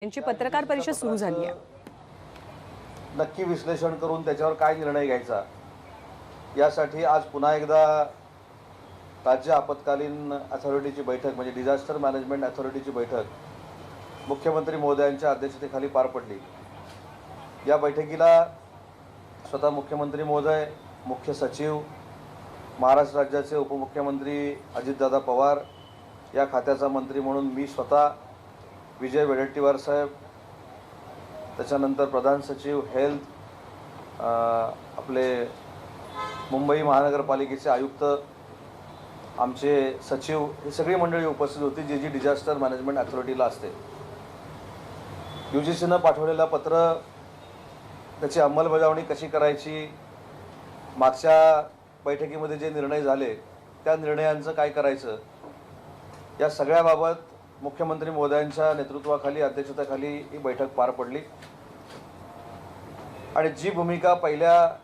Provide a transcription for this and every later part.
यांची पत्रकार परिषद सुरू झाली आहे। नक्की विश्लेषण करून त्याच्यावर काय निर्णय घ्यायचा यासाठी आज पुन्हा एकदा राज्य आपत्कालीन अथॉरिटीची बैठक म्हणजे डिझास्टर मॅनेजमेंट अथॉरिटीची बैठक मुख्यमंत्री महोदयांच्या अध्यक्षतेखाली पार पडली। या बैठकीला स्वतः मुख्यमंत्री महोदय, मुख्य सचिव, महाराष्ट्र राज्याचे उपमुख्यमंत्री अजितदादा पवार, या खात्याचा मंत्री म्हणून मी स्वतः, विजय वडेट्टीवार साहेब, त्याच्यानंतर प्रधान सचिव हेल्थ, आपले मुंबई महानगरपालिकेचे आयुक्त, आमचे सचिव, ही सगळी मंडळी उपस्थित होती जी डिझास्टर मॅनेजमेंट अथॉरिटीला असते। UGCनं पाठवलेलं पत्र, त्याची अंमलबजावणी कशी करायची, मागच्या बैठकीमध्ये जे निर्णय झाले त्या निर्णयांचं काय करायचं, या सगळ्याबाबत मुख्यमंत्री महोदयांच्या नेतृत्वाखाली, अध्यक्षतेखाली ही बैठक पार पडली। आणि जी भूमिका पहिल्या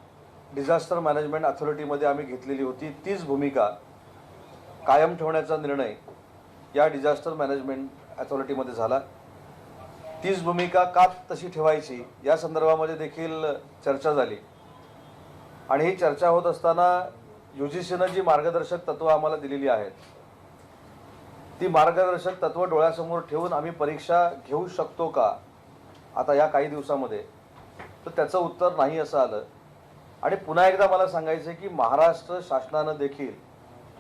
डिझास्टर मॅनेजमेंट अथॉरिटीमध्ये आम्ही घेतलेली होती तीच भूमिका कायम ठेवण्याचा निर्णय या डिझास्टर मॅनेजमेंट अथॉरिटीमध्ये झाला। तीच भूमिका का तशी ठेवायची या संदर्भामध्ये देखील चर्चा झाली। आणि ही चर्चा होत असताना UGCनं जी मार्गदर्शक तत्त्व आम्हाला दिलेली आहेत ती मार्गदर्शक तत्त्व डोळ्यासमोर ठेवून आम्ही परीक्षा घेऊ शकतो का आता या काही दिवसामध्ये, तर त्याचं उत्तर नाही असं आलं। आणि पुन्हा एकदा मला सांगायचं आहे की महाराष्ट्र शासनानं देखील,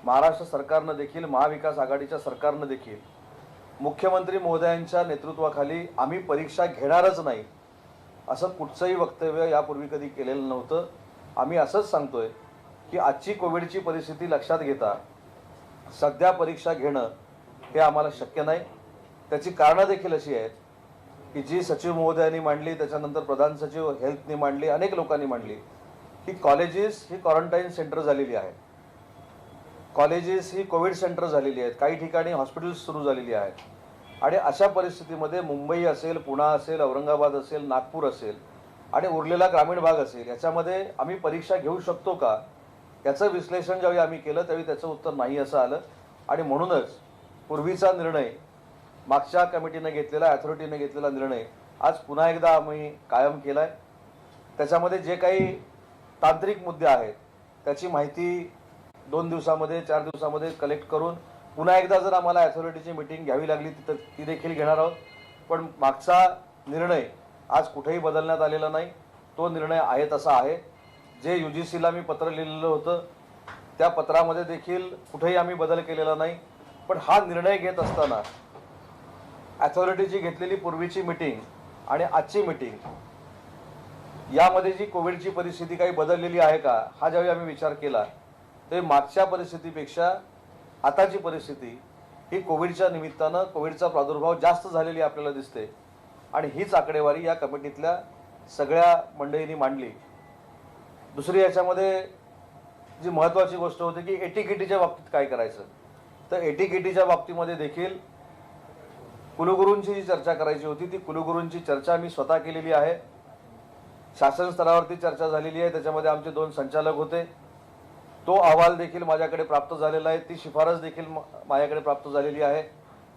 महाराष्ट्र सरकारनं देखील, महाविकास आघाडीच्या सरकारनं देखील मुख्यमंत्री महोदयांच्या नेतृत्वाखाली आम्ही परीक्षा घेणारच नाही असं कुठचंही वक्तव्य यापूर्वी कधी केलेलं नव्हतं। आम्ही असंच सांगतोय की आजची कोविडची परिस्थिती लक्षात घेता सध्या परीक्षा घेणं हे आम्हाला शक्य नाही। त्याची कारणं देखील अशी आहेत की जी सचिव महोदयांनी मांडली, त्याच्यानंतर प्रधान सचिव हेल्थनी मांडली, अनेक लोकांनी मांडली की कॉलेजेस ही क्वारंटाईन सेंटर झालेली आहेत, कॉलेजेस ही कोविड सेंटर झालेली आहेत, काही ठिकाणी हॉस्पिटल्स सुरू झालेली आहेत। आणि अशा परिस्थितीमध्ये मुंबई असेल, पुणे असेल, औरंगाबाद असेल, नागपूर असेल आणि उरलेला ग्रामीण भाग असेल, याच्यामध्ये आम्ही परीक्षा घेऊ शकतो का याचं विश्लेषण ज्यावेळी आम्ही केलं त्यावेळी त्याचं उत्तर नाही असं आलं। आणि म्हणूनच पूर्वीचा निर्णय, मागच्या कमिटीने घेतलेला, अथॉरिटीने घेतलेला निर्णय आज पुन्हा एकदा आम्ही कायम केला आहे। त्याच्यामध्ये जे काही तांत्रिक मुद्दे आहेत त्याची माहिती 2 दिवसामध्ये, 4 दिवसामध्ये कलेक्ट करून पुन्हा एकदा जर आम्हाला अथॉरिटीची मीटिंग घ्यावी लागली तर ती देखील घेणार आहोत। पण मागचा निर्णय आज कुठेही बदलण्यात आलेला नाही, तो निर्णय आहे तसा आहे। जे UGCला मी पत्र लिहिलेलं होतं त्या पत्रामध्ये देखील कुठेही आम्ही बदल केलेला नाही। पण हा निर्णय घेत असताना अथॉरिटीची घेतलेली पूर्वीची मीटिंग आणि आजची मीटिंग यामध्ये जी कोविडची परिस्थिती काही बदललेली आहे का हा ज्यावेळी आम्ही विचार केला तर मागच्या परिस्थितीपेक्षा आताची परिस्थिती ही कोविडच्या निमित्तानं, कोविडचा प्रादुर्भाव जास्त झालेली आपल्याला दिसते। आणि हीच आकडेवारी या कमिटीतल्या सगळ्या मंडळींनी मांडली। दुसरी याच्यामध्ये जी महत्त्वाची गोष्ट होती की एटीकेटीच्या बाबतीत काय करायचं, तर एटीकेटीच्या बाबतीमध्ये देखील कुलगुरूंची जी चर्चा करायची होती ती कुलगुरूंची चर्चा मी स्वतः केलेली आहे। शासन स्तरावरती चर्चा झालेली आहे, त्याच्यामध्ये आमचे 2 संचालक होते। तो अहवाल देखील माझ्याकडे प्राप्त झालेला आहे, ती शिफारस देखील माझ्याकडे प्राप्त झालेली आहे।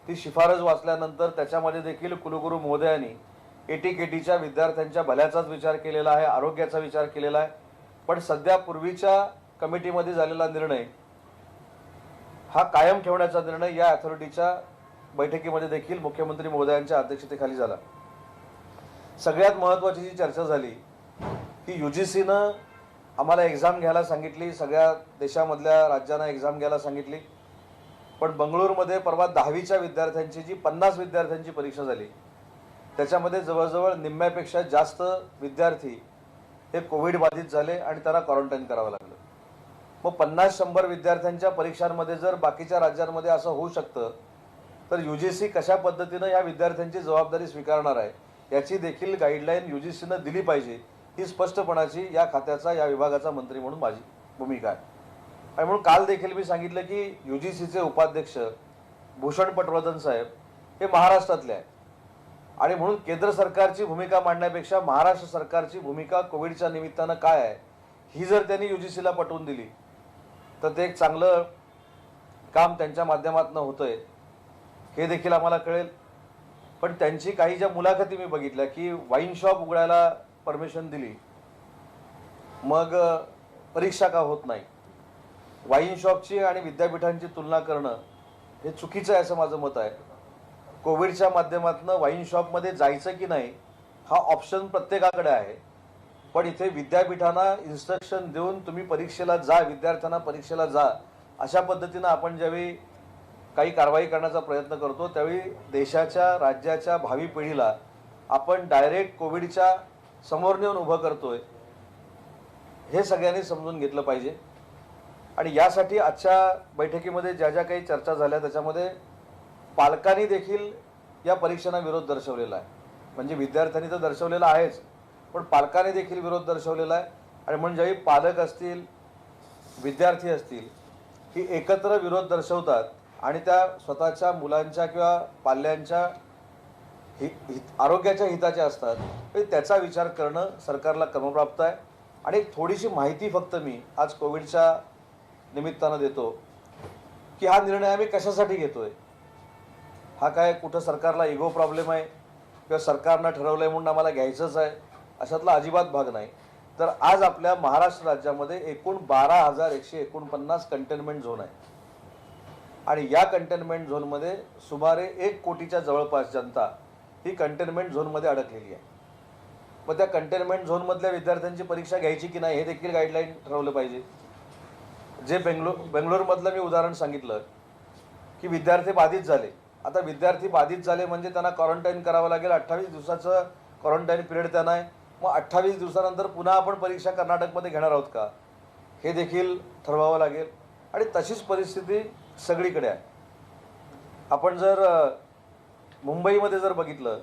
ती शिफारस वाचल्यानंतर त्याच्यामध्ये देखील कुलगुरू महोदयांनी एटीकेटीच्या विद्यार्थ्यांच्या भल्याचाच विचार केलेला आहे, आरोग्याचा विचार केलेला आहे। पण सध्या पूर्वीच्या कमिटीमध्ये झालेला निर्णय हा कायम ठेवण्याचा निर्णय या अथॉरिटीच्या बैठकीमध्ये देखील मुख्यमंत्री महोदयांच्या अध्यक्षतेखाली झाला। सगळ्यात महत्त्वाची जी चर्चा झाली ती UGCनं आम्हाला एक्झाम घ्यायला सांगितली, सगळ्या देशामधल्या राज्यांना एक्झाम घ्यायला सांगितली। पण बंगळूरमध्ये परवा 10वीच्या विद्यार्थ्यांची जी 50 विद्यार्थ्यांची परीक्षा झाली त्याच्यामध्ये जवळजवळ निम्म्यापेक्षा जास्त विद्यार्थी हे कोविड बाधित झाले आणि त्यांना क्वारंटाईन करावं लागलं। मग 50-100 विद्यार्थ्यांच्या परीक्षांमध्ये जर बाकीच्या राज्यांमध्ये असं होऊ शकतं तर UGC कशा पद्धतीनं या विद्यार्थ्यांची जबाबदारी स्वीकारणार आहे याची देखील गाईडलाईन UGCनं दिली पाहिजे, ही स्पष्टपणाची या खात्याचा, या विभागाचा मंत्री म्हणून माझी भूमिका आहे। आणि म्हणून काल देखील मी सांगितलं की UGCचे उपाध्यक्ष भूषण पटवर्धन साहेब हे महाराष्ट्रातले आहेत आणि म्हणून केंद्र सरकारची भूमिका मांडण्यापेक्षा महाराष्ट्र सरकारची भूमिका कोविडच्या निमित्तानं काय आहे ही जर त्यांनी UGCला पटवून दिली तर ते एक चांगलं काम त्यांच्या माध्यमातून होतंय हे देखील आम्हाला कळेल। पण त्यांची काही ज्या मुलाखती मी बघितल्या की वाईन शॉप उघडायला परमिशन दिली, मग परीक्षा का होत नाही. वाईन शॉपची आणि विद्यापीठांची तुलना करणं हे चुकीचं आहे असं माझं मत आहे. कोविडच्या माध्यमातून वाईन शॉपमध्ये जायचं की नाही हा ऑप्शन प्रत्येकाकडे आहे, पण इथे विद्यापीठांना इन्स्ट्रक्शन देऊन तुम्ही परीक्षेला जा, विद्यार्थ्यांना परीक्षेला जा, अशा पद्धतीनं आपण ज्यावेळी काही कारवाई करण्याचा प्रयत्न करतो त्यावेळी देशाच्या राज्याच्या भावी पिढीला आपण डायरेक्ट कोविडच्या समोर नेऊन उभं करतोय, हे सगळ्यांनी समजून घेतलं पाहिजे. आणि यासाठी आजच्या बैठकीमध्ये ज्या ज्या काही चर्चा झाल्या त्याच्यामध्ये पालकांनी देखील या परीक्षांना विरोध दर्शवलेला आहे. म्हणजे विद्यार्थ्यांनी तर दर्शवलेला आहेच, पण पालकांनी देखील विरोध दर्शवलेला आहे. आणि म्हणून ज्यावेळी पालक असतील, विद्यार्थी असतील, ही एकत्र विरोध दर्शवतात आणि त्या स्वतःच्या मुलांच्या किंवा पाल्यांच्या आरोग्याच्या हिताच्या असतात, तर त्याचा विचार करणं सरकारला क्रमप्राप्त आहे. आणि एक थोडीशी माहिती फक्त मी आज कोविडच्या निमित्तानं देतो की हा निर्णय आम्ही कशासाठी घेतोय. हा काय कुठं सरकारला इगो प्रॉब्लेम आहे किंवा सरकारनं ठरवलंय म्हणून आम्हाला घ्यायचंच आहे, अशातला अजिबात भाग नाही. तर आज आपल्या महाराष्ट्र राज्यामध्ये एकूण 12,149 कंटेनमेंट झोन आहे आणि या कंटेनमेंट झोनमध्ये सुमारे 1 कोटीच्या जवळपास जनता ही कंटेनमेंट झोनमध्ये अडकलेली आहे. मग त्या कंटेनमेंट झोनमधल्या विद्यार्थ्यांची परीक्षा घ्यायची की नाही हे देखील गाईडलाईन ठरवलं पाहिजे. जे बेंगलोरमधलं मी उदाहरण सांगितलं की विद्यार्थी बाधित झाले. आता विद्यार्थी बाधित झाले म्हणजे त्यांना क्वारंटाईन करावं लागेल, 28 दिवसाचं क्वारंटाईन पिरियड त्यांना आहे. मग 28 दिवसानंतर पुन्हा आपण परीक्षा कर्नाटकमध्ये घेणार आहोत का, हे देखील ठरवावं लागेल. आणि तशीच परिस्थिती सगळीकडे आहे. आपण जर मुंबईमध्ये जर बघितलं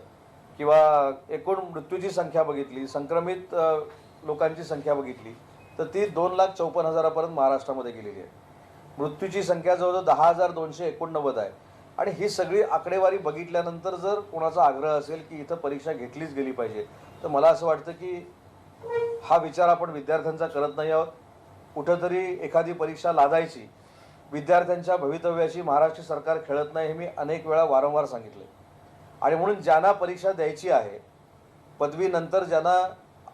किंवा एकूण मृत्यूची संख्या बघितली, संक्रमित लोकांची संख्या बघितली, तर ती 2,54,000 महाराष्ट्रामध्ये गेलेली आहे. मृत्यूची संख्या जवळजवळ 10,289 आहे. आणि ही सगळी आकडेवारी बघितल्यानंतर जर कोणाचा आग्रह असेल की इथं परीक्षा घेतलीच गेली पाहिजे, तर मला असं वाटतं की हा विचार आपण विद्यार्थ्यांचा करत नाही आहोत. कुठंतरी एखादी परीक्षा लादायची, विद्यार्थ्यांच्या भवितव्याची महाराष्ट्र सरकार खेळत नाही, हे मी अनेक वेळा वारंवार सांगितले. आणि म्हणून ज्यांना परीक्षा द्यायची आहे, पदवीनंतर ज्यांना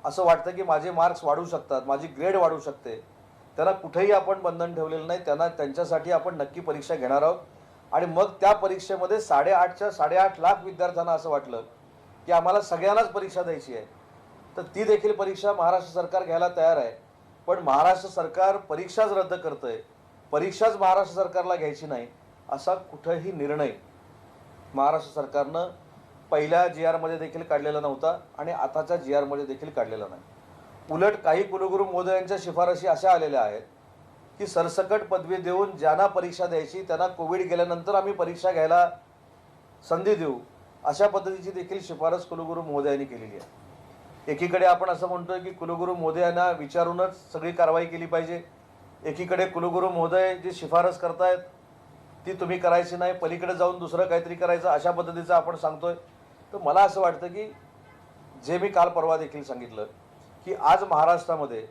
असं वाटतं की माझे मार्क्स वाढू शकतात, माझी ग्रेड वाढू शकते, त्यांना कुठेही आपण बंधन ठेवलेलं नाही. त्यांच्यासाठी आपण नक्की परीक्षा घेणार आहोत. आणि मग त्या परीक्षेमध्ये 8.5 लाख विद्यार्थ्यांना असं वाटलं की आम्हाला सगळ्यांनाच परीक्षा द्यायची आहे, तर ती देखील परीक्षा महाराष्ट्र सरकार घ्यायला तयार आहे. पण महाराष्ट्र सरकार परीक्षाच रद्द करतंय, परीक्षाच महाराष्ट्र सरकारला घ्यायची नाही, असा कुठंही निर्णय महाराष्ट्र सरकारनं पहिल्या GR मध्ये देखील काढलेला नव्हता आणि आताच्या GR मध्ये देखील काढलेला नाही. उलट काही कुलगुरू महोदयांच्या शिफारशी अशा आलेल्या आहेत की सरसकट पदवी देऊन ज्यांना परीक्षा द्यायची त्यांना कोविड गेल्यानंतर आम्ही परीक्षा घ्यायला संधी देऊ, अशा पद्धतीची देखील शिफारस कुलगुरू महोदयांनी केलेली आहे. एकीकडे आपण असं म्हणतोय की कुलगुरू महोदयांना विचारूनच सगळी कारवाई केली पाहिजे, एकीकडे कुलगुरू महोदय जी शिफारस करतायत ती तुम्ही करायची नाही, पलीकडे जाऊन दुसरं काहीतरी करायचं, अशा पद्धतीचं आपण सांगतोय. तर मला असं वाटतं की जे मी काल परवा देखील सांगितलं की आज महाराष्ट्रामध्ये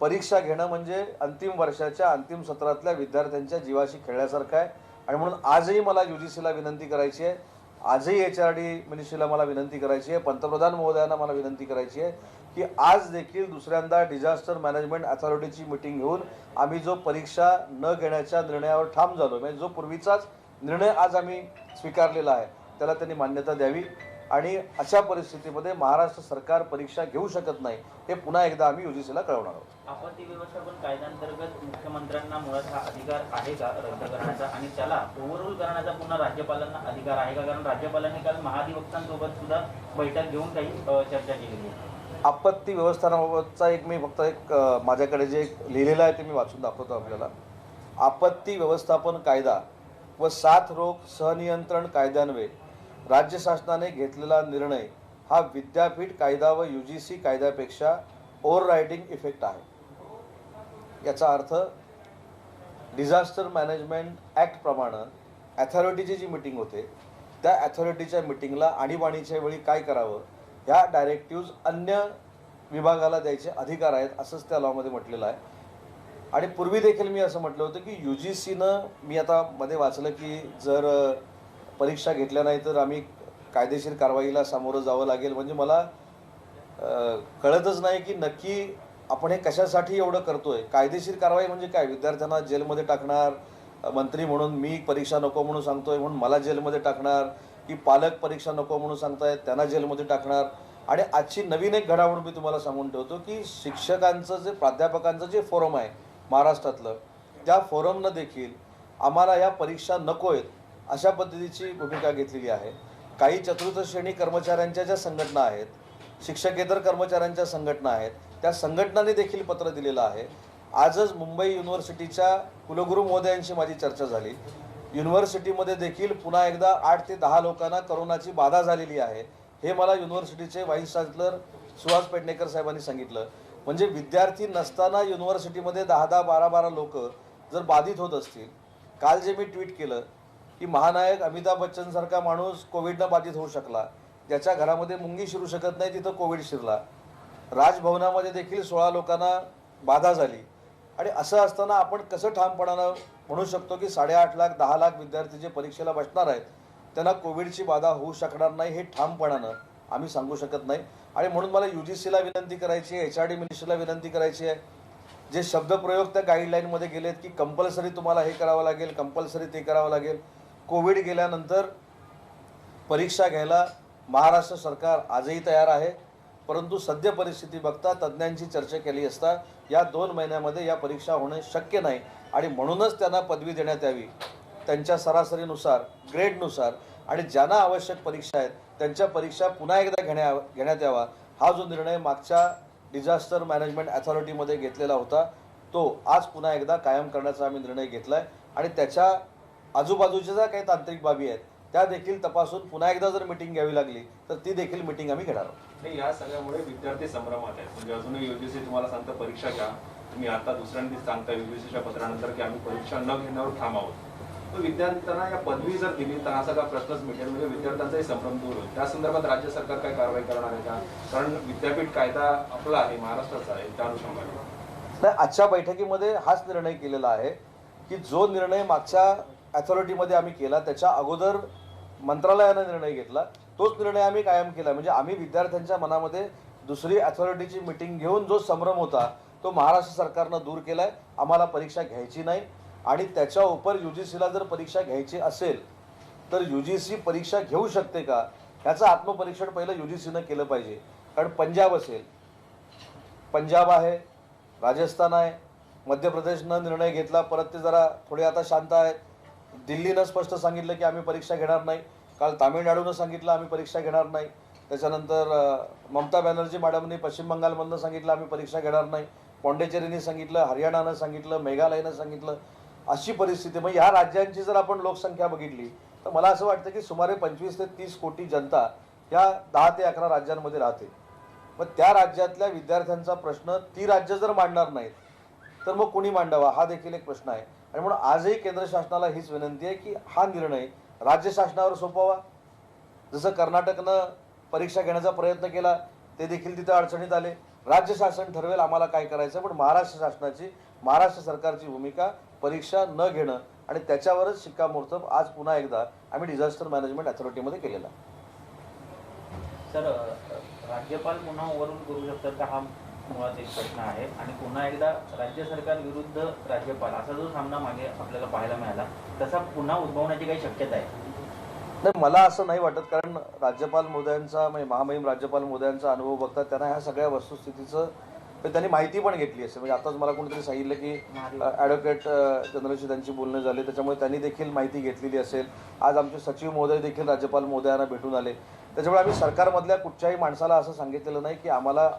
परीक्षा घेणं म्हणजे अंतिम वर्षाच्या अंतिम सत्रातल्या विद्यार्थ्यांच्या जीवाशी खेळल्यासारखं आहे. आणि म्हणून आजही मला UGCला विनंती करायची आहे, आजही HRD मिनिस्ट्रीला मला विनंती करायची आहे, पंतप्रधान महोदयांना मला विनंती करायची आहे की आज देखील दुसऱ्यांदा डिझास्टर मॅनेजमेंट अथॉरिटीची मीटिंग घेऊन आम्ही जो परीक्षा न घेण्याच्या निर्णयावर ठाम झालो, म्हणजे जो पूर्वीचाच निर्णय आज आम्ही स्वीकारलेला आहे, त्याला त्यांनी मान्यता द्यावी. आणि अशा परिस्थितीमध्ये महाराष्ट्र सरकार परीक्षा घेऊ शकत नाही, हे पुन्हा एकदा आम्ही UGCला कळवणार आहोत. आपत्ती व्यवस्थापन कायद्याअंतर्गत मुख्यमंत्र्यांना मुळात हा अधिकार आहे का रद्द करण्याचा, आणि त्याला ओव्हररूल करण्याचा पुन्हा राज्यपालांना अधिकार आहे का? कारण राज्यपालांनी काल महाधिवक्तांसोबत सुद्धा बैठक घेऊन काही चर्चा केलेली आहे. आपत्ती व्यवस्थापनाबाबतचा मी फक्त माझ्याकडे जे लिहिलेलं आहे ते मी वाचून दाखवतो आपल्याला. आपत्ती व्यवस्थापन कायदा व साथरोग सहनियंत्रण कायद्यान्वये राज्य शासनाने घेतलेला निर्णय हा विद्यापीठ कायदा व UGC कायद्यापेक्षा ओव्हररायडिंग इफेक्ट आहे. याचा अर्थ डिझास्टर मॅनेजमेंट ॲक्ट प्रमाणे अथॉरिटीची जी मीटिंग होते त्या अथॉरिटीच्या मीटिंगला आणीबाणीच्या वेळी काय करावं ह्या डायरेक्टिव्ज अन्य विभागाला द्यायचे अधिकार आहेत, असंच त्या लॉमध्ये म्हटलेलं आहे. आणि पूर्वी देखील मी असं म्हटलं होतं की UGCनं, मी आता मध्ये वाचलं की जर परीक्षा घेतल्या नाही तर आम्ही कायदेशीर कारवाईला सामोरं जावं लागेल. म्हणजे मला कळतच नाही की नक्की आपण हे कशासाठी एवढं करतोय. कायदेशीर कारवाई म्हणजे काय? विद्यार्थ्यांना जेलमध्ये टाकणार, मंत्री म्हणून मी परीक्षा नको म्हणून सांगतोय म्हणून मला जेलमध्ये टाकणार, की पालक परीक्षा नको म्हणून सांगतायत त्यांना जेलमध्ये टाकणार. आणि आजची नवीन एक घडामोड मी तुम्हाला सांगून ठेवतो की शिक्षकांचं जे प्राध्यापकांचं जे फोरम आहे महाराष्ट्रातलं, त्या फोरमनं देखील आम्हाला या परीक्षा नको आहेत अशा पद्धतीची भूमिका घेतलेली आहे. काही चतुर्थ श्रेणी कर्मचाऱ्यांच्या ज्या संघटना आहेत, शिक्षकेतर कर्मचाऱ्यांच्या संघटना आहेत, त्या संघटनांनी देखील पत्र दिलेलं आहे. आजच मुंबई युनिव्हर्सिटीच्या कुलगुरू महोदयांशी माझी चर्चा झाली. युनिव्हर्सिटीमध्ये देखील पुन्हा एकदा 8 ते 10 लोकांना करोनाची बाधा झालेली आहे, हे मला युनिव्हर्सिटीचे व्हाईस चान्सलर सुहास पेडणेकर साहेबांनी सांगितलं. म्हणजे विद्यार्थी नसताना युनिव्हर्सिटीमध्ये 10-10, 12-12 लोक जर बाधित होत असतील. काल जे मी ट्विट केलं की महानायक अमिताभ बच्चनसारखा माणूस कोविडनं बाधित होऊ शकला, ज्याच्या घरामध्ये मुंगी शिरू शकत नाही तिथं कोविड शिरला. राजभवनामध्ये देखील 16 लोकांना बाधा झाली. आणि असं असताना आपण कसं ठामपणानं म्हणू शकतो की 8.5 लाख 10 लाख विद्यार्थी जे परीक्षेला बसणार आहेत त्यांना कोविडची बाधा होऊ शकणार नाही, हे ठामपणानं आम्ही सांगू शकत नाही. आणि म्हणून मला UGCला विनंती करायची आहे, HRD मिनिस्टरला विनंती करायची आहे, जे शब्दप्रयोग त्या गाईडलाईनमध्ये गेलेत की कंपल्सरी तुम्हाला हे करावं लागेल, कंपल्सरी ते करावं लागेल. कोविड गेल्यानंतर परीक्षा घ्यायला महाराष्ट्र सरकार आजही तयार आहे, परंतु सद्य परिस्थिती बघता तज्ज्ञांची चर्चा केली असता या 2 महिन्यामध्ये या परीक्षा होणे शक्य नाही. आणि म्हणूनच त्यांना पदवी देण्यात यावी त्यांच्या सरासरीनुसार, ग्रेडनुसार. आणि ज्यांना आवश्यक परीक्षा आहेत त्यांच्या परीक्षा पुन्हा एकदा घेण्यात यावा. हा जो निर्णय मागच्या डिझास्टर मॅनेजमेंट अथॉरिटीमध्ये घेतलेला होता तो आज पुन्हा एकदा कायम करण्याचा आम्ही निर्णय घेतला आहे. आणि त्याच्या आजूबाजूच्या ज्या काही तांत्रिक बाबी आहेत त्या देखील तपासून पुन्हा एकदा जर मिटिंग घ्यावी लागली तर ती देखील मिटिंग आम्ही घेणार आहोत. नाही, या सगळ्यामुळे विद्यार्थी संभ्रमात आहेत. म्हणजे अजूनही UGC तुम्हाला सांगतं परीक्षा घ्या, तुम्ही आता दुसऱ्यांदा सांगता UGCच्या पत्रानंतर की आम्ही परीक्षा न घेण्यावर ठाम आहोत. तर विद्यार्थ्यांना या पदवी जर दिली तर हा सगळा प्रश्नच मिळेल. म्हणजे विद्यार्थ्यांचाही संभ्रम दूर होईल. त्या संदर्भात राज्य सरकार काय कारवाई करणार आहे का? कारण विद्यापीठ कायदा आपला आहे, महाराष्ट्राचा आहे, त्या अनुषंगाने नाही, आजच्या बैठकीमध्ये हाच निर्णय केलेला आहे की जो निर्णय मागच्या अथॉरिटीमध्ये आम्ही केला त्याच्या अगोदर मंत्रालयानं निर्णय घेतला तोच निर्णय आम्ही कायम केला. म्हणजे आम्ही विद्यार्थ्यांच्या मनामध्ये दुसरी अथॉरिटीची मिटिंग घेऊन जो संभ्रम होता तो महाराष्ट्र सरकारनं दूर केला आहे. आम्हाला परीक्षा घ्यायची नाही. आणि त्याच्या उपर UGCला जर परीक्षा घ्यायची असेल तर UGC परीक्षा घेऊ शकते का ह्याचं आत्मपरीक्षण पहिलं UGCनं केलं पाहिजे. कारण पंजाब असेल, पंजाब आहे, राजस्थान आहे, मध्य प्रदेशनं निर्णय घेतला, परत ते जरा थोडे आता शांत आहेत. दिल्लीनं स्पष्ट सांगितलं की आम्ही परीक्षा घेणार नाही. काल तामिळनाडूनं सांगितलं आम्ही परीक्षा घेणार नाही. त्याच्यानंतर ममता बॅनर्जी मॅडमनी पश्चिम बंगालमधनं सांगितलं आम्ही परीक्षा घेणार नाही. पॉंडेचेरीने सांगितलं, हरियाणानं सांगितलं, मेघालयनं सांगितलं. अशी परिस्थिती. मग ह्या राज्यांची जर आपण लोकसंख्या बघितली तर मला असं वाटतं की सुमारे 25 ते 30 कोटी जनता ह्या 10 ते 11 राज्यांमध्ये राहते. मग त्या राज्यातल्या विद्यार्थ्यांचा प्रश्न ती राज्य जर मांडणार नाहीत तर मग कोणी मांडावा हा देखील एक प्रश्न आहे. आणि म्हणून आजही केंद्र शासनाला हीच विनंती आहे की हा निर्णय राज्य शासनावर सोपवा. जसं कर्नाटकनं परीक्षा घेण्याचा प्रयत्न केला ते देखील तिथे अडचणीत आले. राज्य शासन ठरवेल आम्हाला काय करायचं, पण महाराष्ट्र शासनाची, महाराष्ट्र सरकारची भूमिका परीक्षा न घेणं आणि त्याच्यावरच शिक्कामोर्तब आज पुन्हा एकदा आम्ही डिझास्टर मॅनेजमेंट अथॉरिटीमध्ये केलेला. सर, राज्यपाल पुन्हा ओव्हररूल करू शकतात का, हा मुळात एक प्रश्न आहे. आणि पुन्हा एकदा राज्य सरकार विरुद्ध राज्यपाल असा जो सामना मागे आपल्याला पाहायला मिळाला तसा पुन्हा उद्भवण्याची काही शक्यता आहे? नाही, मला असं नाही वाटत. कारण राज्यपाल महोदयांचा, म्हणजे महामहिम राज्यपाल महोदयांचा अनुभव बघता त्यांना ह्या सगळ्या वस्तुस्थितीचं त्यांनी माहिती पण घेतली असेल. म्हणजे आताच मला कोणीतरी सांगितलं की ॲडव्होकेट जनरलशी त्यांची बोलणं झाली, त्याच्यामुळे त्यांनी देखील माहिती घेतलेली असेल. आज आमचे सचिव महोदय देखील राज्यपाल महोदयांना भेटून आले. त्याच्यामुळे आम्ही सरकारमधल्या कुठच्याही माणसाला असं सांगितलेलं नाही की आम्हाला,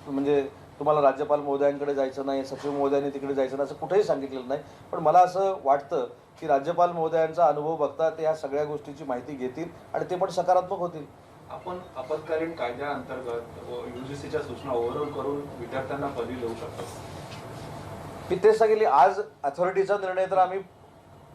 म्हणजे तुम्हाला राज्यपाल महोदयांकडे जायचं नाही, सचिव महोदयांनी तिकडे जायचं नाही, असं कुठेही सांगितलेलं नाही. पण मला असं वाटतं की राज्यपाल महोदयांचा अनुभव बघता ते ह्या सगळ्या गोष्टीची माहिती घेतील आणि ते पण सकारात्मक होतील. आपण आपत्कालीन कायद्याअंतर्गत UGCच्या सूचना ओव्हरऑल करून विद्यार्थ्यांना पदवी देऊ शकतो. मी तेच सांगितले, आज अथॉरिटीचा निर्णय तर आम्ही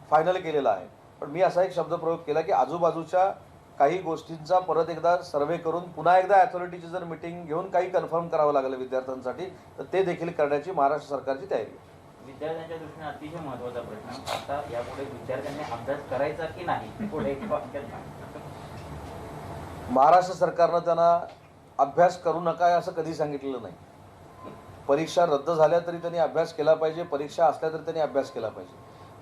फायनल केलेला आहे. पण मी असा एक शब्दप्रयोग केला की आजूबाजूच्या काही गोष्टींचा परत एकदा सर्वे करून पुन्हा एकदा अथॉरिटीची जर मिटिंग घेऊन काही कन्फर्म करावं लागलं विद्यार्थ्यांसाठी तर ते देखील करण्याची महाराष्ट्र सरकारची तयारी आहे. विद्यार्थ्यांच्या दृष्टीने अतिशय महत्त्वाचा प्रश्न, आता यापुढे विद्यार्थ्यांनी अभ्यास करायचा की नाही पुढे एक वाक्यात महाराष्ट्र सरकारनं त्यांना अभ्यास करू नका असं कधी सांगितलेलं नाही. परीक्षा रद्द झाल्या तरी त्यांनी अभ्यास केला पाहिजे, परीक्षा असल्या तरी त्यांनी अभ्यास केला पाहिजे.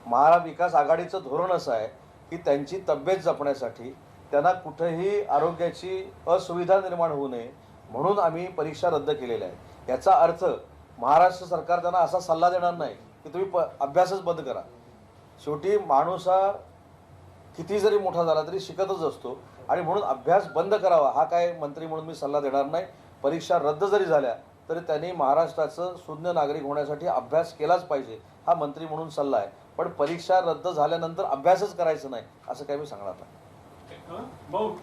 महाविकास आघाडीचं धोरण असं आहे की त्यांची तब्येत जपण्यासाठी त्यांना कुठेही आरोग्याची असुविधा निर्माण होऊ नये म्हणून आम्ही परीक्षा रद्द केलेल्या आहेत. याचा अर्थ महाराष्ट्र सरकार त्यांना असा सल्ला देणार नाही की तुम्ही अभ्यासच बंद करा. शेवटी माणूस हा किती जरी मोठा झाला तरी शिकतच असतो आणि म्हणून अभ्यास बंद करावा हा काय मंत्री म्हणून मी सल्ला देणार नाही. परीक्षा रद्द जरी झाल्या तरी त्यांनी महाराष्ट्राचं शून्य नागरिक होण्यासाठी अभ्यास केलाच पाहिजे हा मंत्री म्हणून सल्ला आहे. पण परीक्षा रद्द झाल्यानंतर अभ्यासच करायचं नाही असं काय मी सांगणार नाही. बहुत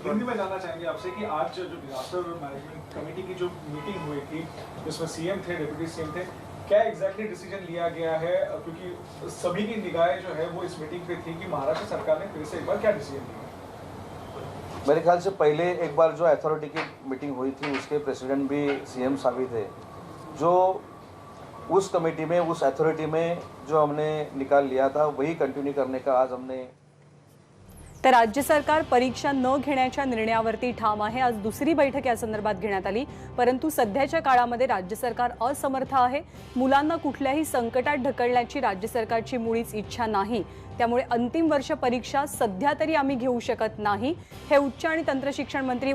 हिंदी में जानना चाहेंगे आपसे कि आज जो डिजास्टर मैनेजमेंट कमेटी की जो मीटिंग हुई थी जिसमें सीएम थे, डिप्टी सीएम थे, क्या एग्जैक्टली डिसीजन लिया गया है? क्योंकि सभी की निगाहें जो है वो इस मीटिंग पे थी कि महाराष्ट्र सरकार ने फिर से एक बार क्या डिसीजन लिया? मेरे ख्याल से पहले एक बार जो अथॉरिटी की मीटिंग हुई थी उसके प्रेसिडेंट भी सीएम साहब ही थे. जो उस कमेटी में, उस अथॉरिटी में जो हमने निकाल लिया था वही कंटिन्यू करने का आज हमने. तर राज्य सरकार परीक्षा न घेण्याच्या निर्णयावरती ठाम आहे. आज दुसरी बैठक या संदर्भात घेण्यात आली, परंतु सध्याच्या काळामध्ये राज्य सरकार असमर्थ आहे. मुलांना कुठल्याही संकटात ढकलण्याची राज्य सरकारची मुळीच इच्छा नाही. त्यामुळे अंतिम वर्ष परीक्षा सध्या तरी आम्ही घेऊ शकत नाही, हे उच्च आणि तंत्र शिक्षण मंत्री